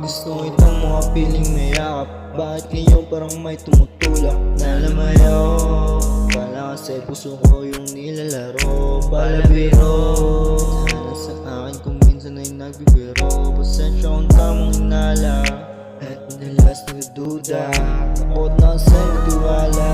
Gusto itong mga piling mayakap. Bakit ngayon parang may tumutulak na lamayo? Kala kasi puso ko yung nilalaro, palabiro. Sana sa akin kung minsan ay nagbibiro. Pasensya kung tamang hinala at madalas nagduda. Takot na sa'yo nagtiwala.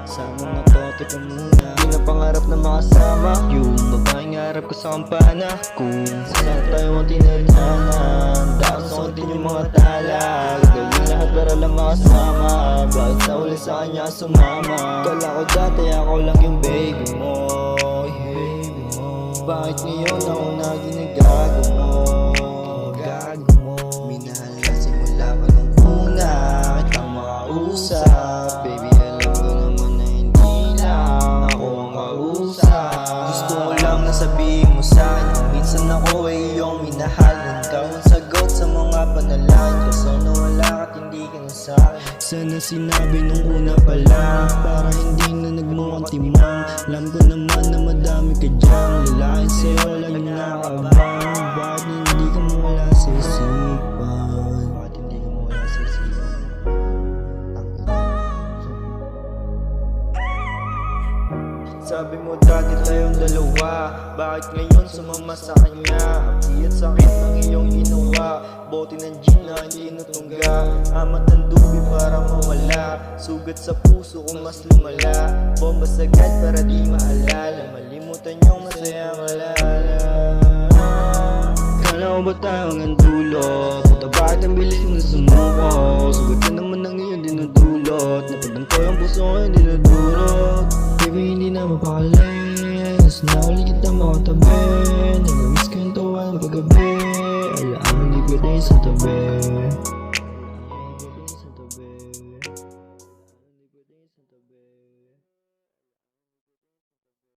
Sama na to, teka muna. Di na pangarap na makasama yung babaeng harap ko sa kampana. Kung saan tayo ang tinadhanan, dakason din yung mga tala. Gawin lahat para lang makasama. Bakit na uli sa kanya sumama? Kala ko dati ako lang yung baby mo, baby mo. Bakit ngayon ako na ginagago mo? Minahal ka simula pa nung una kitang makausap. Baby, alam ko naman na hindi lang ako ang kausap. Gusto ko lang na sabihin mo sa'kin minsan ako ay iyong minahal. Ikaw ang sagot sa mga panalangin ko. Sana wala ka't hindi ka na sa'kin. Sana sinabi nung una pa lang, para hindi na nagmukhang timang. Alam ko naman na madami ka dyan, lalaki sa'yo lang nakakabang. Bakit hindi ka mawala sa isipan? Bakit hindi ka mawala sa isipan? Sabi mo dati tayong dalawa, bakit ngayon sumama sa kanya? Hapdi at sakit ng iyong ginawa, bote ng gin na hindi natungga. Amat ng dubi para mawala, sugat sa puso kung mas lumala. Bomba sagad para di maalala, malimutan yung masayang alala. Kala ko ba tayo hanggang dulo? Puta bakit ang bilis mo na sumuko? Sugat ka naman ng iyong dinudulot, napadang ko yung puso ko yung dinudurot. Baby, hindi na mapakali, mas nauli kita makatabi. Nagamiss ko yung tawa ng paggabi, alaang hindi pwede sa tabi.